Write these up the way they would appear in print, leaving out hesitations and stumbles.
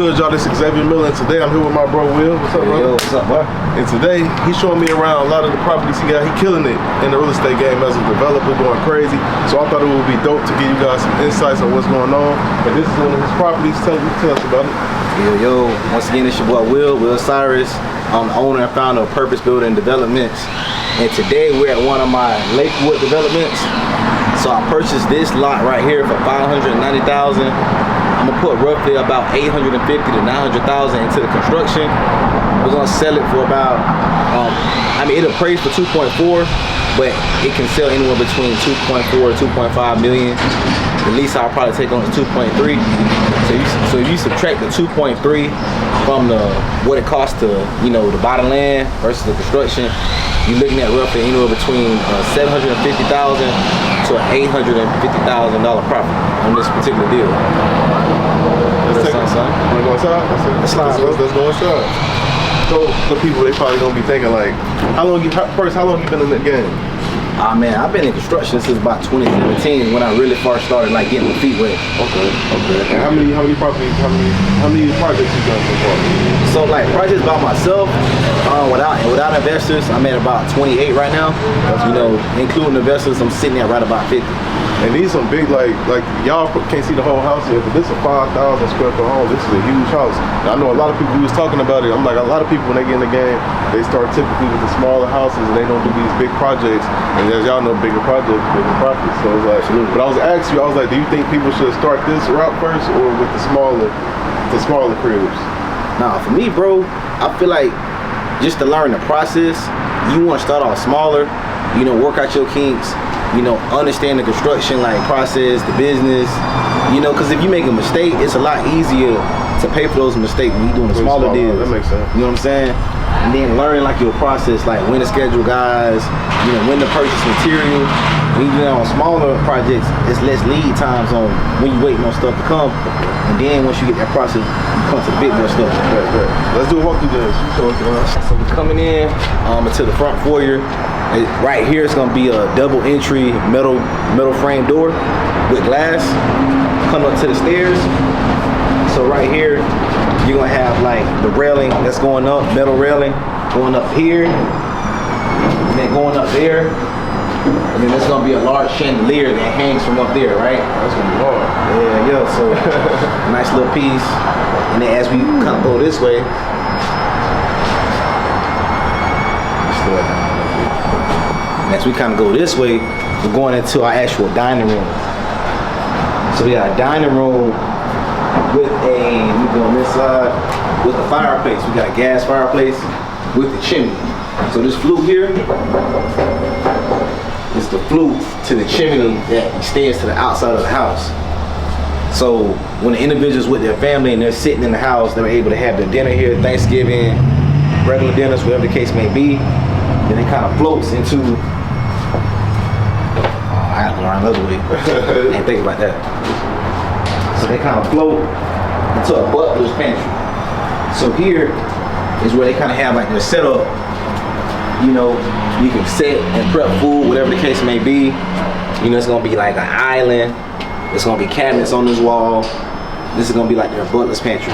good, y'all? This is Xavier Miller, and today I'm here with my bro Will. What's up, bro? Yo, what's up, bro? And today, he's showing me around a lot of the properties he got. He killing it in the real estate game as a developer, going crazy. So I thought it would be dope to give you guys some insights on what's going on. And this is one of his properties. Tell us about it. Yo, once again, it's your boy Will Cyrus. I'm the owner and founder of Purpose Building Developments. And today, we're at one of my Lakewood developments. So I purchased this lot right here for $590,000. I'm gonna put roughly about $850,000 to $900,000 into the construction. We're gonna sell it for about, it'll appraise for 2.4, but it can sell anywhere between 2.4 to 2.5 million. The lease I'll probably take on is 2.3. So if you subtract the 2.3 from what it costs to, to buy the land versus the construction, you're looking at roughly anywhere between $750,000 to an $850,000 profit on this particular deal. Let's go inside? Let's go inside. So the people, they probably gonna be thinking like, how long you been in the game? Man, I've been in construction since about 2017 when I really first started getting my feet wet. Okay. And how many properties, how many projects you done so far? So projects by myself, without investors, I'm at about 28 right now. Including investors, I'm sitting at right about 50. And these some big, like y'all can't see the whole house here, but this is a 5,000 square foot home. This is a huge house. And I know a lot of people, we was talking about it. I'm like, a lot of people when they get in the game, they start typically with the smaller houses and they don't do these big projects. And as y'all know, bigger projects, bigger profits. So it's like, absolutely. But I was asking you, I was like, do you think people should start this route first or with the smaller cribs? Nah, for me, bro, I feel like just to learn the process, you want to start off smaller, work out your kinks, understand the construction process, the business, because if you make a mistake, it's a lot easier to pay for those mistakes when you're doing the smaller deals. That makes sense. You know what I'm saying? And then learning your process, when to schedule guys, when to purchase material. When you do on smaller projects, it's less lead times on when you're waiting on stuff to come. And then once you get that process, you come to the big boy stuff. Right. Let's do a walkthrough this. So we're coming in to the front foyer. Right here it's gonna be a double entry metal frame door with glass. Come up to the stairs. So right here you're gonna have the railing that's going up, metal railing going up here, and then going up there, and then there's gonna be a large chandelier that hangs from up there, right? That's gonna be hard. Yeah. So nice little piece. And then as we kind of go this way, as we kind of go this way, we're going into our actual dining room. So we got a dining room with we go on this side, with a fireplace. We got a gas fireplace with the chimney. So this flue here is the flue to the chimney that extends to the outside of the house. So when the individuals with their family and they're sitting in the house, they're able to have their dinner here, Thanksgiving, regular dinners, whatever the case may be. Then it kind of floats into, I have to learn another way. I ain't think about that. So they kind of float into a butler's pantry. So here is where they kind of have their setup. You can set and prep food, whatever the case may be. It's gonna be an island. It's gonna be cabinets on this wall. This is gonna be their butler's pantry.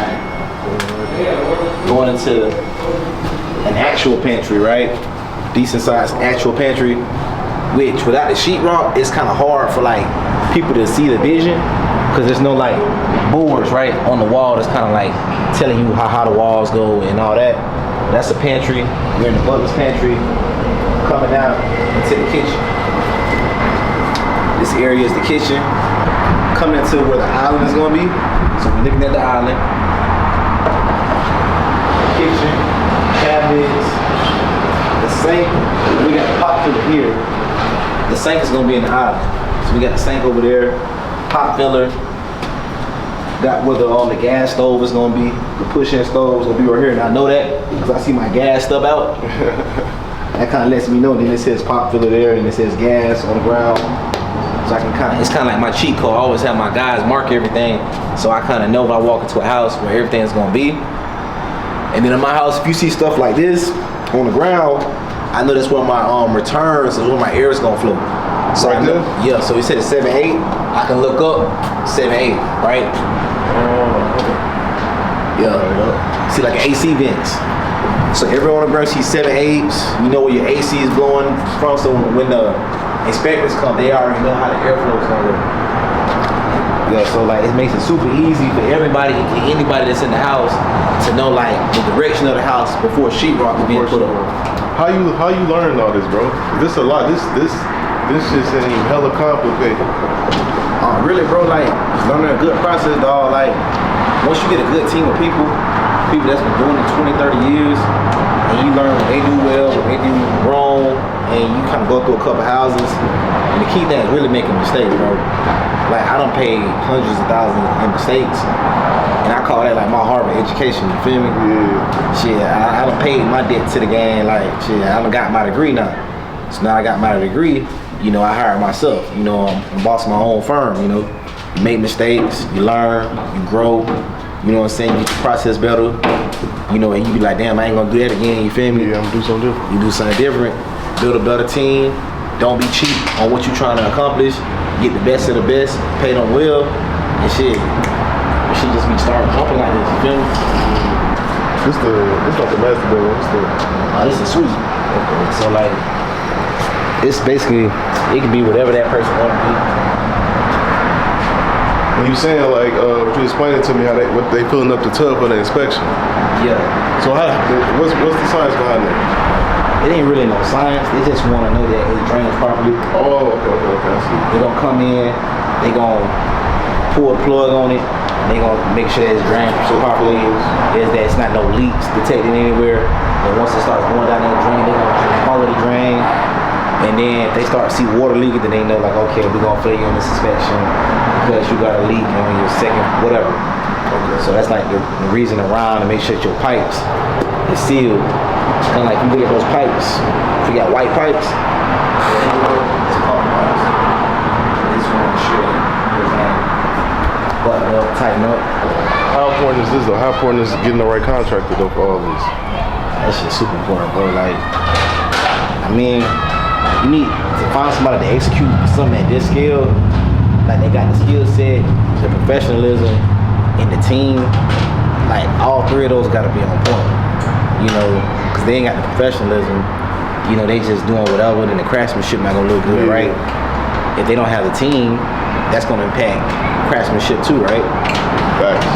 Going into an actual pantry, right? Decent sized actual pantry, which without the sheetrock, it's kind of hard for people to see the vision because there's no boards right on the wall that's kind of telling you how the walls go and all that. That's the pantry. We're in the butler's pantry, coming out into the kitchen. This area is the kitchen. Coming into where the island is gonna be. So we're looking at the island. Kitchen, cabinets, the sink. We got the pot filler here. The sink is gonna be in the island. So we got the sink over there, pot filler. Got where the gas stove is gonna be. The push-in stove is gonna be right here, and I know that because I see my gas stub out. That kind of lets me know. Then it says pot filler there, and it says gas on the ground. So I can it's kind of like my cheat code. I always have my guys mark everything, so I kind of know when I walk into a house where everything's gonna be. And then in my house, if you see stuff like this on the ground, I know that's where my returns is where my air is gonna flow. So right there? Yeah, so he said 7-8. I can look up 7-8, right? Yeah. See, like an AC vents. So everyone on the ground sees 7/8. You know where your AC is blowing from. So when the inspectors come, they already know how the airflow is gonna work. Yeah. So like it makes it super easy for everybody, anybody that's in the house, to know like the direction of the house before sheetrock is being put up. How you learn all this, bro? This a lot. This shit seems hella complicated. Really, bro, like learning a good process, dog. Like once you get a good team of people that's been doing it 20, 30 years, and you learn what they do well, what they do wrong, and you kind of go through a couple houses. And the key thing is really making mistakes, bro. Like I don't pay hundreds of thousands in mistakes, and I call that like my Harvard education. You feel me? Yeah. Shit, I done paid my debt to the game. Like shit, I done got my degree now. So now I got my degree. You know, I hire myself. You know, I'm boss of my own firm. You know, you make mistakes, you learn, you grow. You know what I'm saying? You get the process better. You know, and you be like, damn, I ain't gonna do that again. You feel me? Yeah, I'm gonna do something different. You do something different. Build a better team. Don't be cheap on what you're trying to accomplish. Get the best of the best. Pay them well, and shit. You should just be starting jumping like this. You feel me? This not the master building. This is sweet. Okay. So like, it's basically it can be whatever that person want to be. When you saying like, what you explaining to me how what they filling up the tub for the inspection. Yeah. So what's the science behind that? It ain't really no science. They just want to know that it drains properly. Oh, okay. I see. They gonna come in. They gonna pull a plug on it. And they gonna make sure that it's drained properly. Is that it's not no leaks detected anywhere. And once it starts going down that drain, they gonna follow the drain. And then if they start to see water leaking, then they know like, okay, we're gonna fail you on this inspection because you got a leak on your second whatever. Okay. So that's like the reason around to make sure that your pipes is sealed. It's kind of like you look at those pipes. If you got white pipes, it's copper pipes. This one sure button up, tighten up. How important is this though? How important is getting the right contractor though for all this? That shit's super important, bro. Like, I mean, you need to find somebody to execute something at this scale. Like they got the skill set, the professionalism, and the team. Like all three of those gotta be on point. You know, cause they ain't got the professionalism. You know, they just doing whatever, then the craftsmanship not gonna look good, right? If they don't have the team, that's gonna impact craftsmanship too, right? Facts.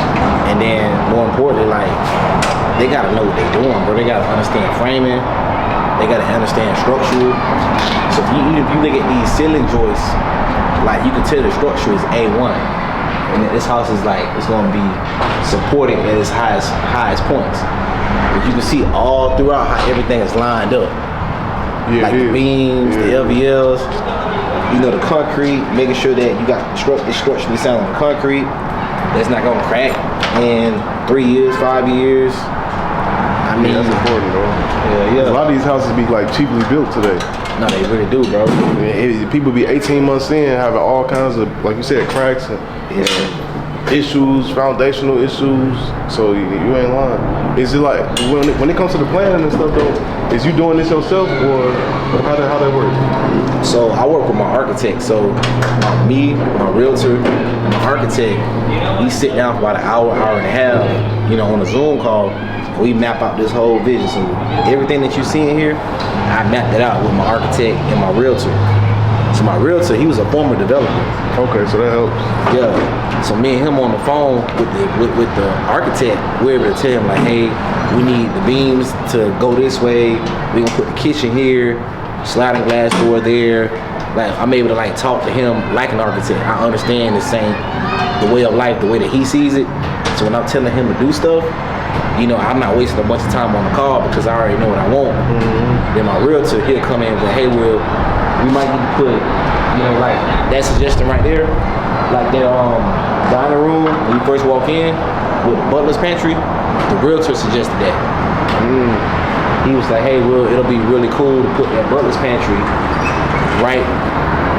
And then more importantly, like they gotta know what they're doing, bro. They gotta understand framing. They gotta understand structural. So if you look at these ceiling joists, like you can tell the structure is A1. And this house is like, it's gonna be supported at its highest points. But you can see all throughout how everything is lined up. Yeah, like the beams, the LVLs, you know, the concrete, making sure that you got the structurally sound on the concrete. That's not gonna crack in 3 years, 5 years. I mean, that's important, bro. Yeah. A lot of these houses be like cheaply built today. No, they really do, bro. People be 18 months in having all kinds of, like you said, cracks and issues, foundational issues. So you ain't lying. Is it like when it comes to the planning and stuff though? Is you doing this yourself or how that work? So I work with my architect. So me, my realtor, and my architect, we sit down for about an hour and a half, you know, on a Zoom call. We map out this whole vision. So everything that you see in here, I mapped it out with my architect and my realtor. So my realtor, he was a former developer. Okay, so that helps. Yeah. So me and him on the phone with the architect, we're able to tell him like, hey, we need the beams to go this way. We're gonna put the kitchen here, sliding glass door there. Like I'm able to like talk to him like an architect. I understand the way of life, the way that he sees it. So when I'm telling him to do stuff, you know, I'm not wasting a bunch of time on the call because I already know what I want. Mm-hmm. Then my realtor, he'll come in and say, hey, Will, we might need to put, you know, like that suggestion right there, like their dining room when you first walk in with butler's pantry. The realtor suggested that. He was like, hey, Will, it'll be really cool to put that butler's pantry right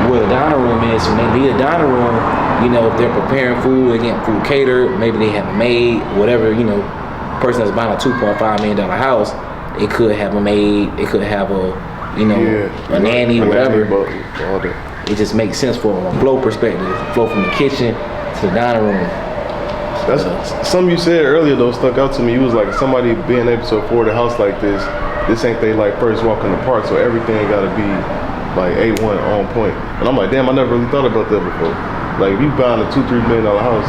where the dining room is. So when they leave the dining room, you know, if they're preparing food, they're getting food catered, maybe they have a maid, whatever, you know, person that's buying a $2.5 million house, they could have a maid, they could have a, you know, a nanny, whatever. It just makes sense from a flow perspective, flow from the kitchen to the dining room. That's something you said earlier though stuck out to me. You was like somebody being able to afford a house like this ain't they like first walk in the park, so everything gotta be like A1 on point. And I'm like, damn, I never really thought about that before. Like if you buying a $2-3 million house,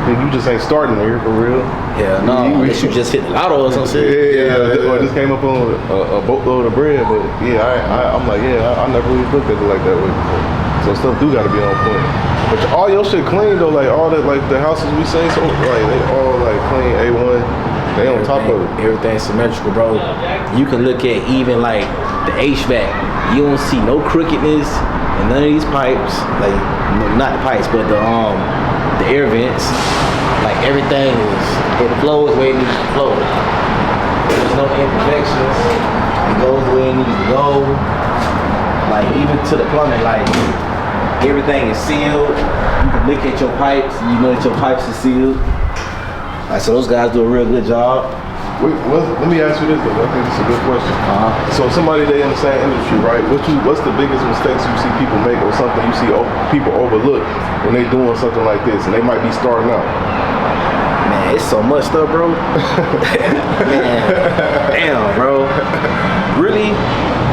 then you just ain't starting here for real. Yeah, no, unless you just hit the lotto or some shit. Or just came up on a boatload of bread. But yeah, I'm like, I never really looked at it like that way before. So stuff do gotta be on point. But all your shit clean though, like all that, like the houses we say, so like they all like clean A1. They on top of it. Everything's symmetrical, bro. You can look at even like the HVAC. You don't see no crookedness in none of these pipes. Like, not the pipes, but the air vents. Like everything it flows the way it needs to flow. There's no imperfections. It goes the way it needs to go. Like even to the plumbing, like everything is sealed. You can look at your pipes, and you know that your pipes are sealed. Like, so those guys do a real good job. Wait, let me ask you this though. I think this is a good question. So somebody they in the same industry, right? What's the biggest mistakes you see people make, or something you see people overlook when they doing something like this, and they might be starting out? Man, it's so much stuff, bro. Man, damn, bro. Really,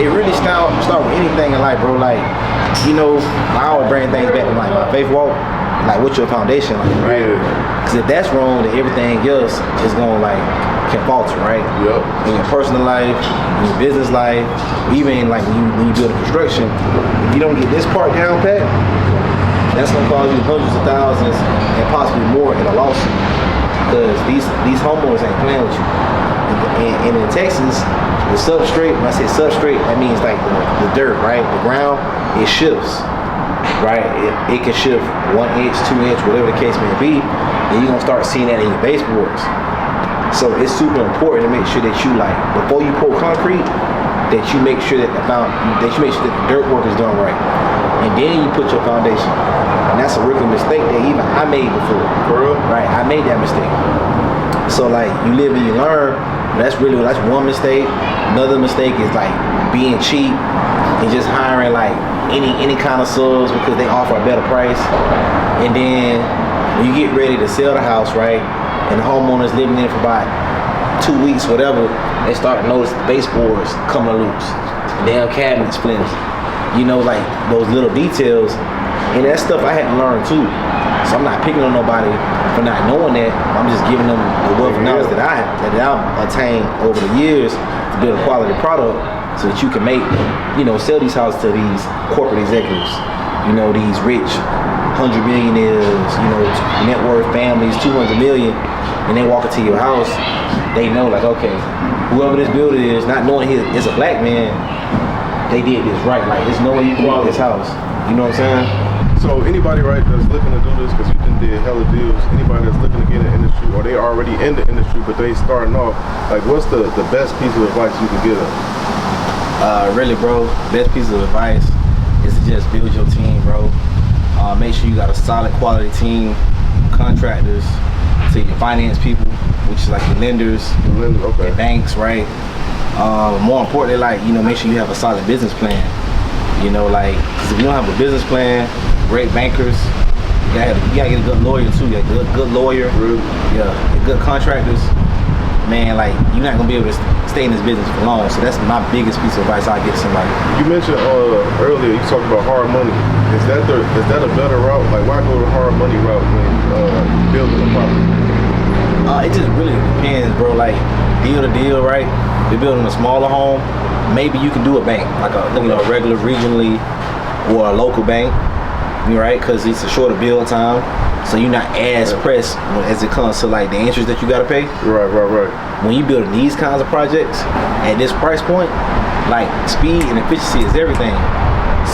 it really start with anything in life, bro. Like, you know, I always bring things back to like my faith walk. Like, what's your foundation like, right? Because if that's wrong, then everything else is gonna like can falter, right? Yep. In your personal life, in your business life, even like when you build a construction, if you don't get this part down pat, that's gonna cause you hundreds of thousands and possibly more in a lawsuit. Because these homeowners ain't playing with you. And in Texas, the substrate, when I say substrate, that means like the dirt, right? The ground, it shifts. Right, it can shift 1 inch, 2 inch, whatever the case may be, and you're gonna start seeing that in your baseboards. So it's super important to make sure that you like before you pour concrete, that you make sure that the dirt work is done right, and then you put your foundation. And that's a rookie mistake that even I made before. For real? Right, I made that mistake. So like you live and you learn. That's one mistake. Another mistake is like being cheap and just hiring like any kind of subs because they offer a better price. And then when you get ready to sell the house, right, and the homeowner's living in it for about 2 weeks, whatever, they start to notice the baseboards coming loose, damn cabinets flimsy. You know, like those little details. And that stuff I had to learn too. So I'm not picking on nobody for not knowing that. I'm just giving them the wealth of knowledge that I've attained over the years to build a quality product so that you can make, you know, sell these houses to these corporate executives, you know, these rich 100 millionaires, you know, net worth families, 200 million, and they walk into your house, they know like, okay, whoever this builder is, not knowing he is a black man, they did this right. Like, there's no way you can buy this house. You know what I'm saying? So anybody, right, that's looking to do this, because you did hella deals, anybody that's looking to get in the industry, or they already in the industry, but they starting off, like what's the best piece of advice you can give them? Really, bro, best piece of advice is to just build your team, bro. Make sure you got a solid quality team, contractors, to your finance people, which is like the lenders, okay, the banks, right? More importantly, like, you know, make sure you have a solid business plan. You know, like, cause if you don't have a business plan, great bankers, you gotta get a good lawyer too. You got a good lawyer, yeah, good contractors. Man, like, you're not gonna be able to stay in this business for long. So that's my biggest piece of advice I give somebody. You mentioned earlier, you talked about hard money. Is that a better route? Like, why go the hard money route when building a property? It just really depends, bro. Like, deal to deal, right? If you're building a smaller home, maybe you can do a bank, like a regular regionally or a local bank, right? Because it's a shorter build time, so you're not as pressed as it comes to like the interest that you gotta pay. Right. When you build these kinds of projects at this price point, like speed and efficiency is everything.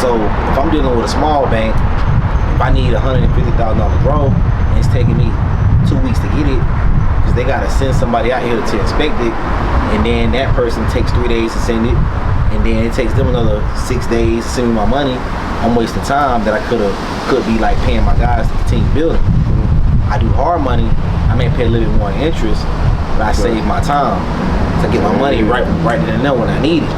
So if I'm dealing with a small bank, if I need $150,000 draw, and it's taking me 2 weeks to get it, because they gotta send somebody out here to inspect it, and then that person takes 3 days to send it, and then it takes them another 6 days to send me my money. I'm wasting time that I could be like paying my guys to continue building. I do hard money, I may pay a little bit more in interest, but I save my time to get my money right then and there when I need it.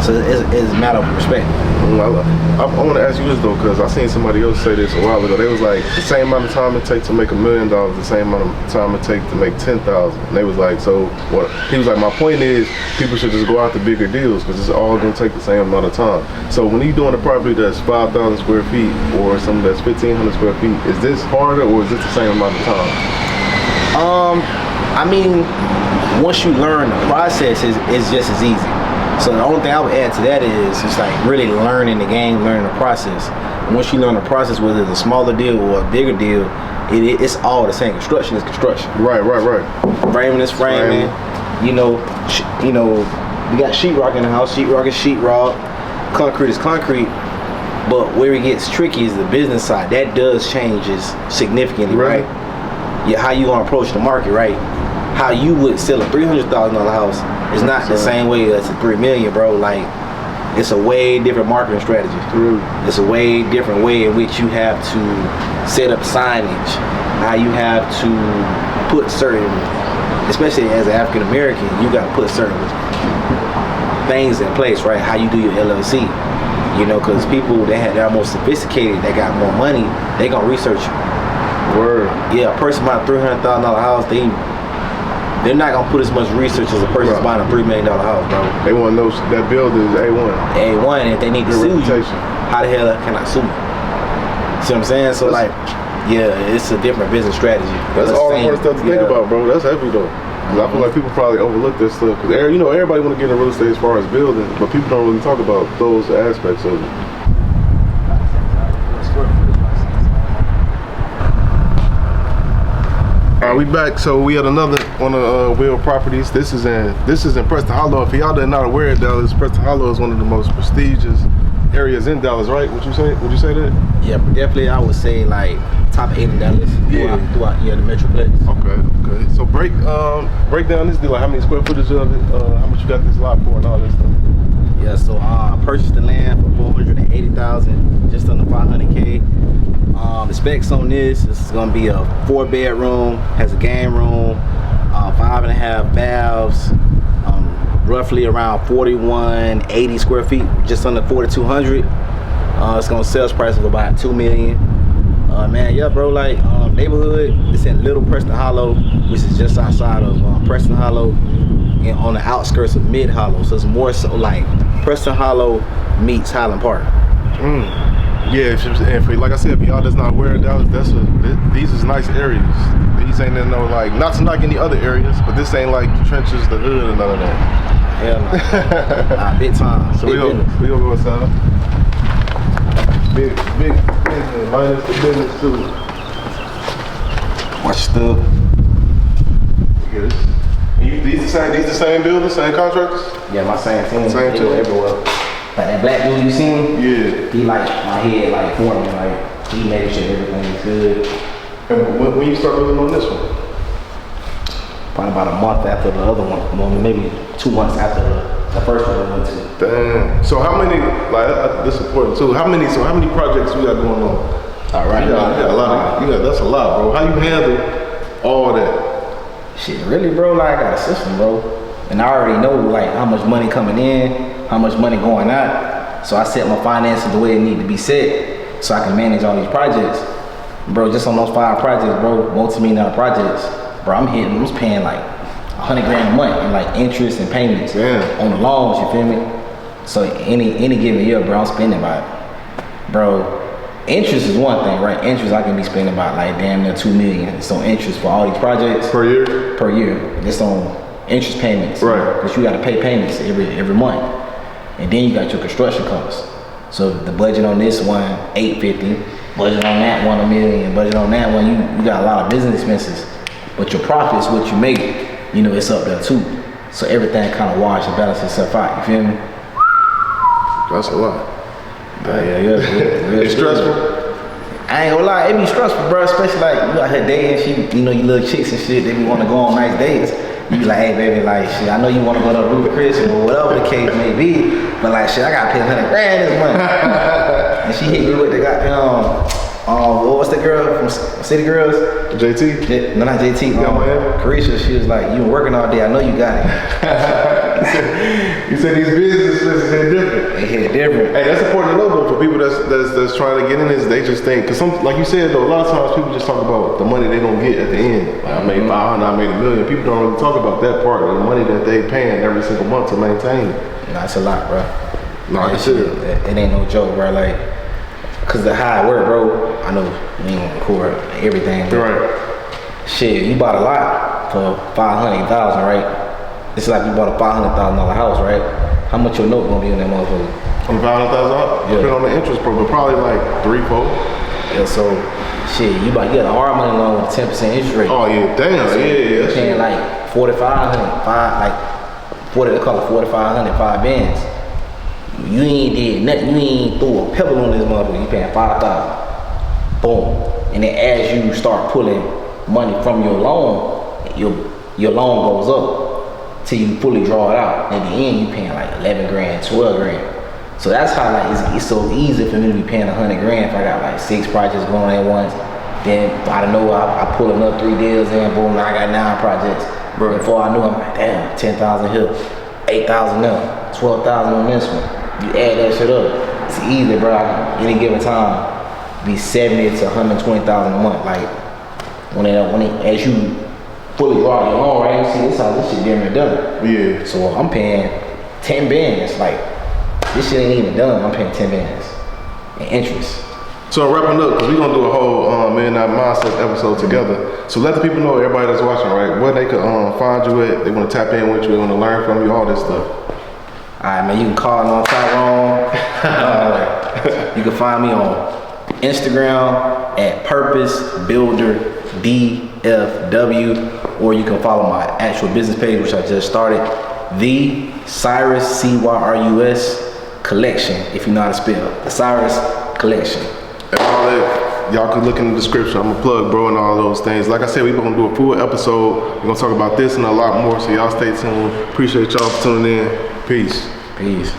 So it's a matter of respect. I want to ask you this though, because I seen somebody else say this a while ago. They was like, the same amount of time it takes to make $1 million, the same amount of time it takes to make 10,000. And they was like, so what? He was like, my point is, people should just go out to bigger deals because it's all gonna take the same amount of time. So when you doing a property that's 5,000 square feet or something that's 1,500 square feet, is this harder or is this the same amount of time? I mean, once you learn the process, it's just as easy. So the only thing I would add to that is just like really learning the game, learning the process. And once you learn the process, whether it's a smaller deal or a bigger deal, it's all the same. Construction is construction. Right. Framing is framing. You know, we got sheetrock in the house. Sheetrock is sheetrock. Concrete is concrete. But where it gets tricky is the business side. That does changes significantly, right? Yeah, how you gonna approach the market, right? How you would sell a $300,000 house is not the same way as a $3 million, bro. Like, it's a way different marketing strategy. It's a way different way in which you have to set up signage, how you have to put certain, especially as an African American, you got to put certain things in place, right? How you do your LLC, you know, because people that are more sophisticated, that got more money, they gonna research you. Word. Yeah, a person buying a $300,000 house, they're not gonna put as much research as a person buying a $3 million house, bro. They want to know that building is A1. A1, and if they need to sue you, how the hell can I sue you? See what I'm saying? So like, yeah, it's a different business strategy. That's all important stuff to think about, bro. That's heavy though. Cause I feel like people probably overlook this stuff. Cause you know, everybody want to get in real estate as far as building, but people don't really talk about those aspects of it. We back. So we had another one of Will Properties. This is in Preston Hollow. If y'all are not aware of Dallas, Preston Hollow is one of the most prestigious areas in Dallas, right? Would you say that? Yeah, definitely. I would say like top 8 in Dallas. Throughout the Metroplex. Okay. So break down this deal. Like how many square footage of it? How much you got this lot for and all this stuff? Yeah. So I purchased the land for $480,000, just under $500K. The specs on this is going to be a 4-bedroom, has a game room, 5.5 baths, roughly around 4,180 square feet, just under 4,200. It's going to sales price of about $2 million. Man, yeah, bro, like neighborhood, it's in Little Preston Hollow, which is just outside of Preston Hollow and on the outskirts of Mid Hollow. So it's more so like Preston Hollow meets Highland Park. Yeah, and for, like I said, if y'all that's not aware of Dallas, these is nice areas. These ain't in no like, not to knock any other areas, but this ain't like the trenches, the hood, and none of that. Hell no. Big time. So we gonna go inside. Big business, minus the business too. Watch stuff. These the same buildings, same contractors? Yeah, my same team. Same team everywhere. Like that black dude you seen? Yeah. He like my head like for me, like he made sure everything is good. And when you start building on this one? Probably about a month after the other one. Well, maybe 2 months after the first one I went to. Damn. So how many, like this is important too, how many projects you got going on? All right. You got a lot of, that's a lot, bro. How you handle all that? Shit, really, bro, like I got a system, bro. And I already know like how much money coming in, how much money going out. So I set my finances the way it need to be set so I can manage all these projects. Bro, just on those 5 projects, bro, multi-million-dollar projects, bro, I'm paying like $100 grand a month in like interest and payments on the loans, you feel me? So any given year, bro, I'm spending about, bro, interest is one thing, right? Interest I can be spending about like damn near $2 million. It's on interest for all these projects. Per year? Per year. It's on interest payments. Right. Because you got to pay payments every month. And then you got your construction costs. So the budget on this one, $850. Budget on that one, $1 million. Budget on that one, you got a lot of business expenses. But your profits, what you make, you know, it's up there too. So everything kind of wash and balance itself out. You feel me? That's a lot. Yeah. It's stressful. I ain't gonna lie, it be stressful, bro. Especially like you out here dating, you know, you little chicks and shit. They be want to go on nice dates. You be like, hey baby, like shit, I know you want to go to Ruby Chris or whatever the case may be, but like shit, I gotta pay $100 grand this month. And she hit me with the goddamn, what's the girl from City Girls? JT? No, not JT. Carisha. She was like, you been working all day. I know you got it. You said these businesses hit different. They hit different. Hey, that's important to know though for people that's trying to get in this. They just think, cause like you said though, a lot of times people just talk about the money they gonna get at the end. Like, I made 500, I made $1 million. People don't really talk about that part of the money that they paying every single month to maintain. Nah, it's a lot, bro. No, it ain't no joke, bro. Like, cause the how it work, bro. I know we ain't gonna record everything. Right. Shit, you bought a lot for $500,000, right? It's like you bought a $500,000 house, right? How much your note gonna be in that motherfucker? On $500,000? Yeah. Depending on the interest, bro, but probably like 3-4. Yeah, so shit, you got a hard money loan with a 10% interest rate. Oh yeah, damn, So yeah. you're paying like 40, they call it 4,500, 5 bands. You ain't did nothing. You ain't threw a pebble on this motherfucker. You paying 5,000. Boom. And then as you start pulling money from your loan, your loan goes up till you fully draw it out. At the end, you paying like 11 grand, 12 grand. So that's how like it's so easy for me to be paying 100 grand if I got like 6 projects going at once. Then out of nowhere, I pull another 3 deals in. Boom, now I got 9 projects. Bro, before I knew, I'm like, damn, 10,000 here, 8,000 there, 12,000 on this one. You add that shit up, it's easy, bro. Any given time, be 70 to 120,000 a month. Like as you fully draw your loan, right? You see this how this shit damn done. Yeah. So I'm paying 10 bands. Like this shit ain't even done. I'm paying 10 bands in interest. So wrapping up, because we're going to do a whole Millionaire Mindset episode together. So let the people know, everybody that's watching, right, where they could find you at. They want to tap in with you, they want to learn from you, all this stuff. Alright, man, you can call me on Tyrone. You can find me on Instagram at Purpose Builder DFW, or you can follow my actual business page, which I just started, The Cyrus CYRUS Collection, if you know how to spell. The Cyrus Collection. And all that, y'all can look in the description. I'm gonna plug, bro, and all those things. Like I said, we're gonna do a full episode. We're gonna talk about this and a lot more, so y'all stay tuned. Appreciate y'all for tuning in. Peace. Peace.